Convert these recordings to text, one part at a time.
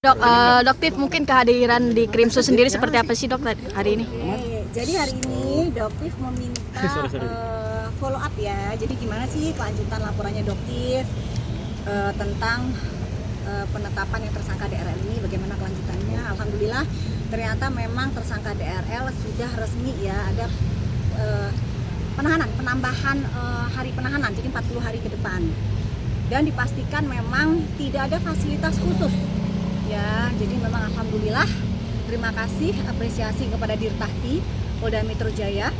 Dok, Doktif mungkin kehadiran di Krimsu sendiri seperti apa sih dok hari ini? Jadi hari ini Doktif meminta follow up ya. Jadi gimana sih kelanjutan laporannya Doktif tentang penetapan yang tersangka DRL ini, bagaimana kelanjutannya? Alhamdulillah ternyata memang tersangka DRL sudah resmi ya, ada penambahan hari penahanan, jadi 40 hari ke depan. Dan dipastikan memang tidak ada fasilitas khusus. Ya, jadi memang alhamdulillah, terima kasih, apresiasi kepada Dirtahti Polda Metro Jaya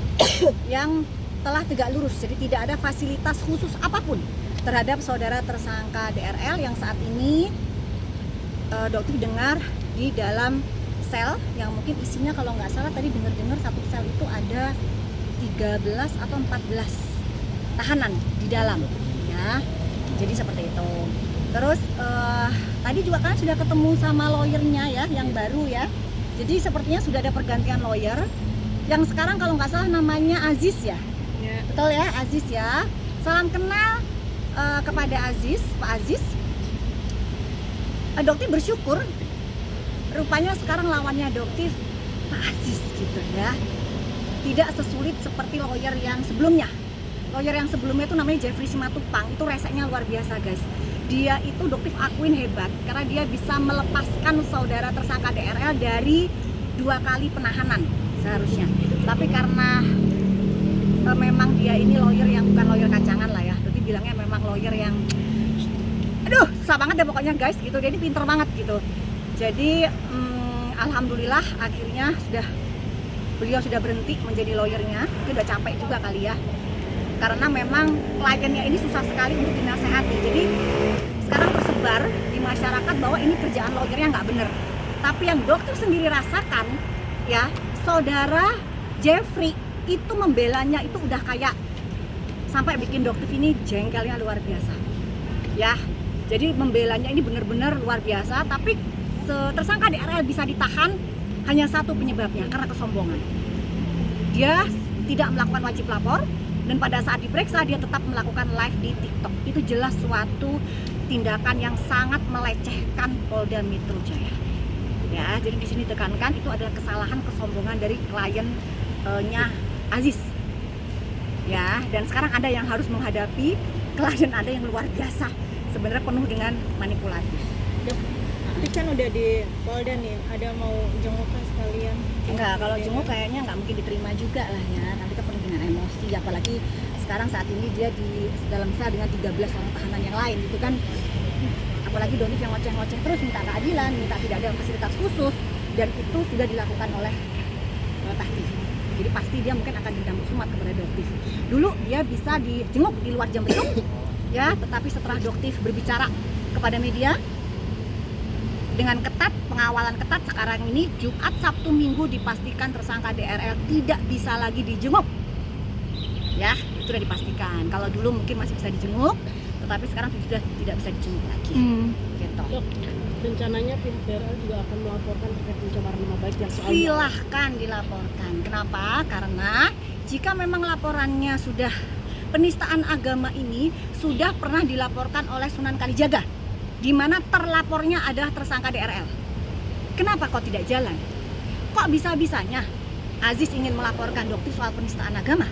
yang telah tegak lurus. Jadi tidak ada fasilitas khusus apapun terhadap saudara tersangka DRL yang saat ini Dokter dengar di dalam sel yang mungkin isinya kalau nggak salah tadi dengar satu sel itu ada 13 atau 14 tahanan di dalam ya. Jadi seperti itu. Terus tadi juga kan sudah ketemu sama lawyernya ya, yang baru ya. Jadi sepertinya sudah ada pergantian lawyer. Yang sekarang kalau nggak salah namanya Aziz ya. Betul ya, Aziz ya. Salam kenal kepada Aziz, Pak Aziz. Dokter bersyukur. Rupanya sekarang lawannya Dokter Pak Aziz gitu ya. Tidak sesulit seperti lawyer yang sebelumnya. Lawyer yang sebelumnya itu namanya Jeffrey Simatupang. Itu reseknya luar biasa guys. Dia itu Doktif akuin hebat karena dia bisa melepaskan saudara tersangka DRL dari 2 kali penahanan seharusnya. Tapi karena memang dia ini lawyer yang bukan lawyer kacangan lah ya. Jadi bilangnya memang lawyer yang aduh susah banget deh pokoknya guys gitu. Dia ini pinter banget gitu. Jadi alhamdulillah akhirnya beliau sudah berhenti menjadi lawyernya. Itu udah capek juga kali ya. Karena memang kliennya ini susah sekali untuk dinasehati. Jadi sekarang tersebar di masyarakat bahwa ini kerjaan lawyernya nggak bener. Tapi yang dokter sendiri rasakan ya, saudara Jeffrey itu membelanya itu udah kayak sampai bikin dokter ini jengkelnya luar biasa. Ya, jadi membelanya ini bener-bener luar biasa. Tapi tersangka DRL bisa ditahan hanya satu penyebabnya, karena kesombongan. Dia tidak melakukan wajib lapor. Dan pada saat diperiksa dia tetap melakukan live di TikTok. Itu jelas suatu tindakan yang sangat melecehkan Polda Metro Jaya. Ya, jadi di sini tekankan itu adalah kesalahan kesombongan dari kliennya Aziz. Ya, dan sekarang ada yang harus menghadapi klien ada yang luar biasa. Sebenarnya penuh dengan manipulatif. Tapi kan udah di Polda nih, ada mau jenguk sekalian? Enggak, kalau jenguk kayaknya nggak mungkin diterima juga lah ya. Nanti kan penuh dengan emosi, apalagi sekarang saat ini dia di dalam sel dengan 13 orang tahanan yang lain gitu kan. Apalagi Donif yang ngoceh-ngoceh terus minta keadilan, minta tidak ada fasilitas khusus, dan itu sudah dilakukan oleh Tahti. Jadi pasti dia mungkin akan dendam sumat kepada Doktif. Dulu dia bisa dijenguk di luar jam beduk ya, tetapi setelah Doktif berbicara kepada media dengan ketat, pengawalan ketat, sekarang ini Jumat, Sabtu, Minggu dipastikan tersangka DRL tidak bisa lagi dijenguk. Ya, itu sudah dipastikan. Kalau dulu mungkin masih bisa dijenguk, tetapi sekarang sudah tidak bisa dijenguk lagi. Gitu. Dok, rencananya pihak DRL juga akan melaporkan terkait pencemaran nama baik yang soal silahkan dilaporkan. Kenapa? Karena jika memang laporannya sudah penistaan agama ini sudah pernah dilaporkan oleh Sunan Kalijaga, di mana terlapornya adalah tersangka DRL. Kenapa kok tidak jalan? Kok bisa-bisanya Aziz ingin melaporkan Dokter soal penistaan agama?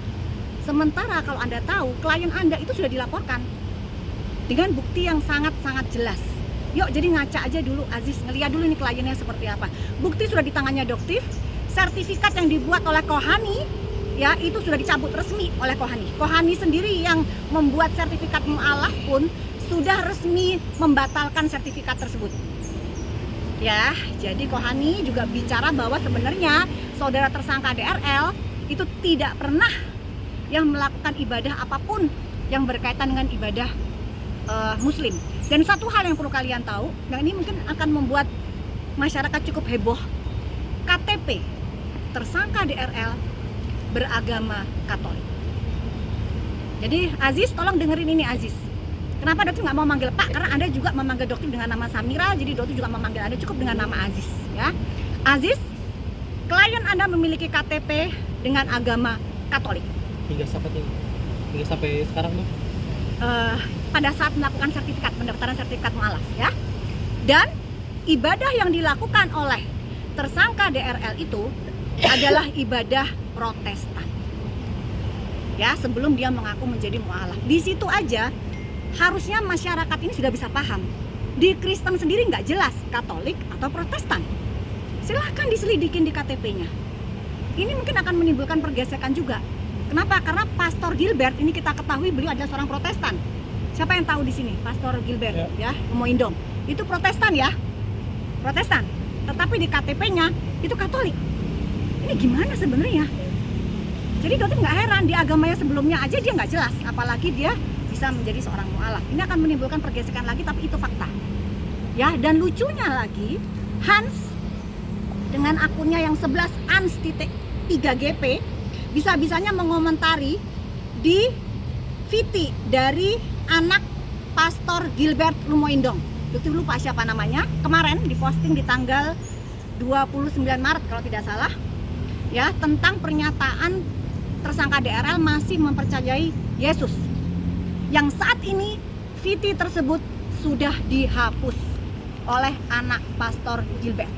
Sementara kalau Anda tahu, klien Anda itu sudah dilaporkan dengan bukti yang sangat-sangat jelas. Yuk, jadi ngaca aja dulu Aziz, ngeliat dulu nih kliennya seperti apa. Bukti sudah di tangannya Dokter, sertifikat yang dibuat oleh Kohani ya itu sudah dicabut resmi oleh Kohani. Kohani sendiri yang membuat sertifikat mu'alaf pun sudah resmi membatalkan sertifikat tersebut. Ya, jadi Kohani juga bicara bahwa sebenarnya saudara tersangka DRL itu tidak pernah yang melakukan ibadah apapun yang berkaitan dengan ibadah Muslim. Dan satu hal yang perlu kalian tahu, yang ini mungkin akan membuat masyarakat cukup heboh. KTP tersangka DRL beragama Katolik. Jadi Aziz, tolong dengerin ini Aziz. Kenapa Dokter nggak mau manggil Pak? Karena Anda juga memanggil Dokter dengan nama Samira, jadi Dokter juga memanggil Anda cukup dengan nama Aziz. Ya, Aziz, klien Anda memiliki KTP dengan agama Katolik. Hingga sampai sekarang tuh? Pada saat melakukan pendaftaran sertifikat mu'alaf ya. Dan ibadah yang dilakukan oleh tersangka DRL itu adalah ibadah Protestan. Ya, sebelum dia mengaku menjadi mualaf. Di situ aja harusnya masyarakat ini sudah bisa paham. Di Kristen sendiri nggak jelas Katolik atau Protestan. Silahkan diselidikin di KTP-nya. Ini mungkin akan menimbulkan pergesekan juga. Kenapa? Karena Pastor Gilbert ini kita ketahui beliau adalah seorang Protestan. Siapa yang tahu di sini? Pastor Gilbert ya, Moindong. Itu Protestan ya. Protestan. Tetapi di KTP-nya itu Katolik. Ini gimana sebenarnya? Jadi Dotif nggak heran, di agamanya sebelumnya aja dia nggak jelas, apalagi dia bisa menjadi seorang mualaf. Ini akan menimbulkan pergesekan lagi, tapi itu fakta. Ya, dan lucunya lagi, Hans dengan akunnya yang 11 ans.3gp bisa-bisanya mengomentari di VT dari anak Pastor Gilbert Lumoindong. Dotif lupa siapa namanya. Kemarin diposting di tanggal 29 Maret kalau tidak salah. Ya, tentang pernyataan tersangka DRL masih mempercayai Yesus, yang saat ini VT tersebut sudah dihapus oleh anak Pastor Gilbert.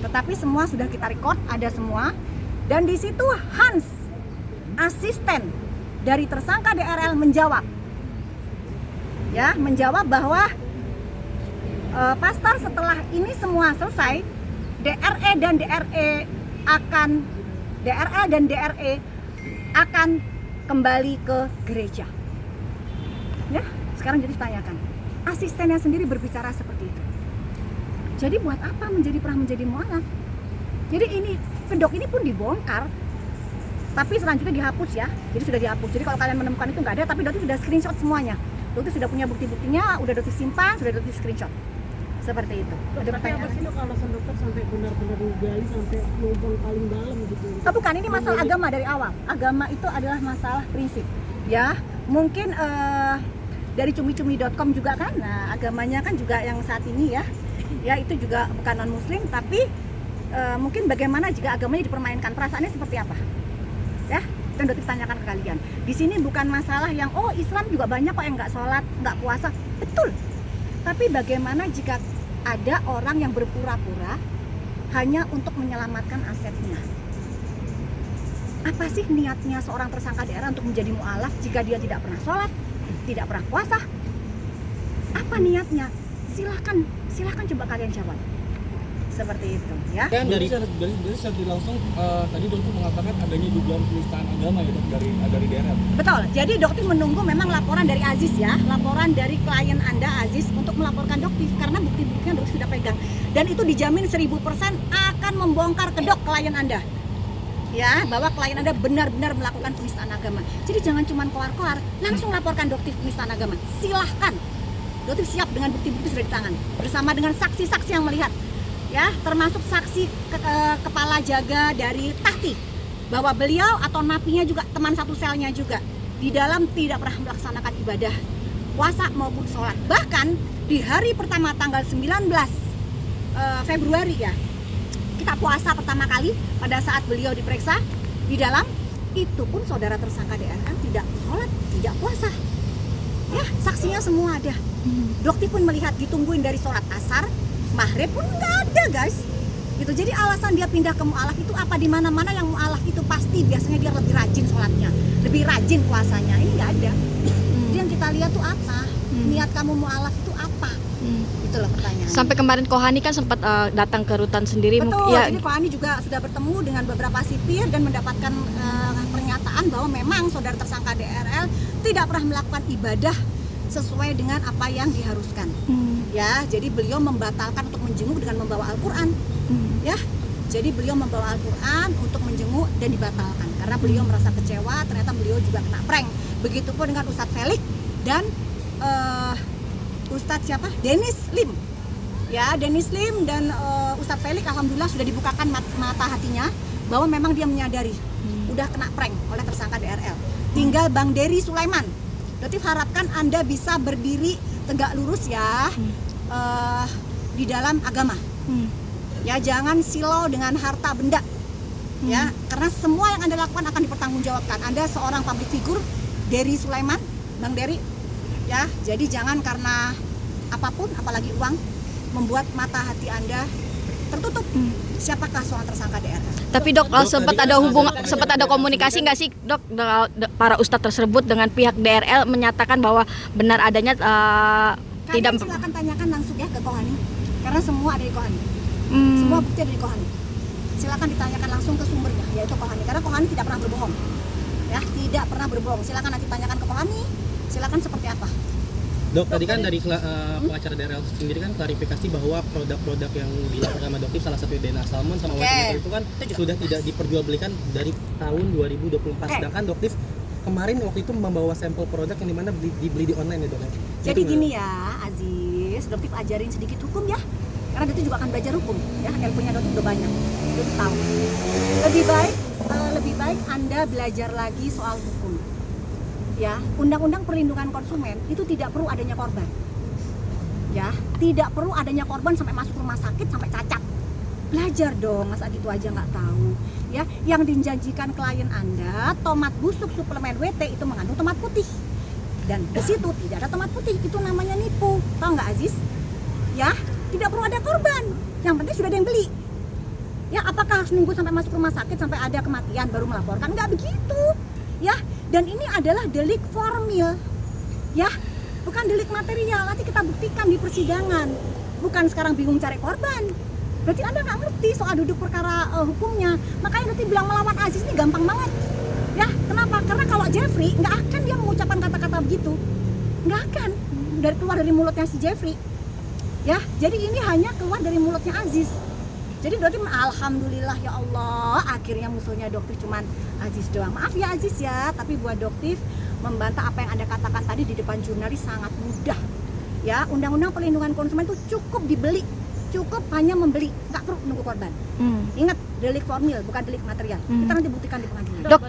Tetapi semua sudah kita record, ada semua. Dan di situ Hans, asisten dari tersangka DRL, menjawab, ya, menjawab bahwa Pastor, setelah ini semua selesai, DRL dan DRE akan kembali ke gereja. Ya, sekarang jadi tanyakan, asistennya sendiri berbicara seperti itu. Jadi buat apa pernah menjadi mualaf? Jadi ini kedok ini pun dibongkar, tapi selanjutnya dihapus ya. Jadi sudah dihapus. Jadi kalau kalian menemukan itu nggak ada, tapi Dotif sudah screenshot semuanya. Dotif sudah punya bukti-buktinya, udah Dotif simpan, sudah Dotif screenshot. Seperti itu. Ada Tapi apa sih dok alasan dokter sampai benar-benar menggali sampai lubang paling dalam gitu? Oh, bukan, ini masalah agama dari awal. Agama itu adalah masalah prinsip. Ya, mungkin dari cumi-cumi.com juga kan. Nah, agamanya kan juga yang saat ini ya. Ya, itu juga bukan non-muslim, tapi mungkin bagaimana jika agamanya dipermainkan, perasaannya seperti apa? Ya, dan Dotif tanyakan ke kalian. Di sini bukan masalah yang Islam juga banyak kok yang nggak sholat, nggak puasa. Betul. Tapi bagaimana jika ada orang yang berpura-pura hanya untuk menyelamatkan asetnya? Apa sih niatnya seorang tersangka DRL untuk menjadi mualaf jika dia tidak pernah sholat, tidak pernah puasa? Apa niatnya? Silahkan coba kalian jawab. Seperti itu ya. Kan dari secara langsung tadi Dokter mengatakan adanya dugaan penistaan agama ya Dok, dari DRL. Betul. Jadi Dokter menunggu memang laporan dari Aziz ya, laporan dari klien Anda Aziz untuk melaporkan Dokter karena bukti-buktinya Dokter sudah pegang dan itu dijamin 1000% akan membongkar kedok klien Anda. Ya, bahwa klien Anda benar-benar melakukan penistaan agama. Jadi jangan cuma koar-koar, langsung laporkan Dokter penistaan agama. Silahkan. Dokter siap dengan bukti-bukti sudah di tangan bersama dengan saksi-saksi yang melihat. Ya, termasuk saksi kepala jaga dari Tahti, bahwa beliau atau napinya juga teman satu selnya juga di dalam tidak pernah melaksanakan ibadah puasa maupun sholat. Bahkan di hari pertama tanggal 19 Februari ya, kita puasa pertama kali pada saat beliau diperiksa di dalam, itu pun saudara tersangka DRL tidak sholat, tidak puasa. Ya, saksinya semua ada. Dokter pun melihat, ditungguin dari sholat asar, maghrib pun nggak ada guys. Gitu. Jadi alasan dia pindah ke mualaf itu apa? Di mana-mana yang mualaf itu pasti biasanya dia lebih rajin sholatnya, lebih rajin puasanya. Ini nggak ada. Jadi yang kita lihat tuh apa? Niat kamu mualaf itu apa? Itu loh pertanyaannya. Sampai kemarin Kohani kan sempat datang ke rutan sendiri. Betul. Ya. Jadi Kohani juga sudah bertemu dengan beberapa sipir dan mendapatkan pernyataan bahwa memang saudara tersangka DRL tidak pernah melakukan ibadah sesuai dengan apa yang diharuskan. Ya, jadi beliau membatalkan untuk menjenguk dengan membawa Al-Quran. Ya, jadi beliau membawa Al-Quran untuk menjenguk dan dibatalkan karena beliau merasa kecewa, ternyata beliau juga kena prank. Begitupun dengan Ustadz Felix dan Ustadz siapa? Dennis Lim. Ya, Dennis Lim dan Ustadz Felix alhamdulillah sudah dibukakan mata hatinya bahwa memang dia menyadari udah kena prank oleh tersangka DRL. Tinggal Bang Dery Sulaiman. Berarti harapkan Anda bisa berdiri tegak lurus ya di dalam agama. Ya, jangan silau dengan harta benda. Ya, karena semua yang Anda lakukan akan dipertanggungjawabkan. Anda seorang public figure, Dery Sulaiman, Bang Dery. Ya, jadi jangan karena apapun, apalagi uang, membuat mata hati Anda tertutup. Siapakah seorang tersangka DRL? Tapi dok, sempat ada komunikasi nggak sih dok para ustadz tersebut dengan pihak DRL menyatakan bahwa benar adanya Kalian tidak silakan tanyakan langsung ya ke Kohani, karena semua ada di Kohani. Hmm. Semua bukti ada di Kohani. Silakan ditanyakan langsung ke sumbernya, yaitu Kohani, karena Kohani tidak pernah berbohong. Ya, tidak pernah berbohong. Silakan nanti tanyakan ke Kohani. Silakan seperti apa. Dok, tadi kan dari pengacara DRL sendiri kan klarifikasi bahwa produk-produk yang dilaporkan sama Doktif salah satu DNA Salmon sama Water itu kan sudah tidak diperjualbelikan dari tahun 2024. Sedangkan Doktif kemarin waktu itu membawa sampel produk yang dimana dibeli di online ya dok. Jadi gini ya Aziz, Doktif ajarin sedikit hukum ya, karena Doktif juga akan belajar hukum ya, ilmunya Doktif udah banyak, Doktif tahu. Lebih baik Anda belajar lagi soal hukum ya. Undang-undang perlindungan konsumen itu tidak perlu adanya korban ya, tidak perlu adanya korban sampai masuk rumah sakit sampai cacat. Belajar dong, masa gitu aja nggak tahu ya. Yang dijanjikan klien Anda tomat busuk suplemen WT itu mengandung tomat putih, dan di situ tidak ada tomat putih. Itu namanya nipu, tahu nggak Aziz? Ya, tidak perlu ada korban, yang penting sudah ada yang beli. Ya, apakah harus nunggu sampai masuk rumah sakit sampai ada kematian baru melaporkan? Nggak begitu ya. Dan ini adalah delik formil ya, bukan delik material. Nanti kita buktikan di persidangan, bukan sekarang bingung cari korban. Berarti Anda nggak ngerti soal duduk perkara hukumnya. Makanya nanti bilang melawan Aziz ini gampang banget ya. Kenapa? Karena kalau Jeffrey nggak akan dia mengucapkan kata-kata begitu, nggak akan keluar dari mulutnya si Jeffrey ya. Jadi ini hanya keluar dari mulutnya Aziz. Jadi berarti alhamdulillah ya Allah, akhirnya musuhnya Doktif cuman Aziz doang. Maaf ya Aziz ya, tapi buat Doktif membantah apa yang Anda katakan tadi di depan jurnalis sangat mudah ya. Undang-undang perlindungan konsumen itu cukup dibeli, cukup hanya membeli, nggak perlu nunggu korban. Ingat, delik formil bukan delik material. Kita nanti buktikan di pengadilan. Dok,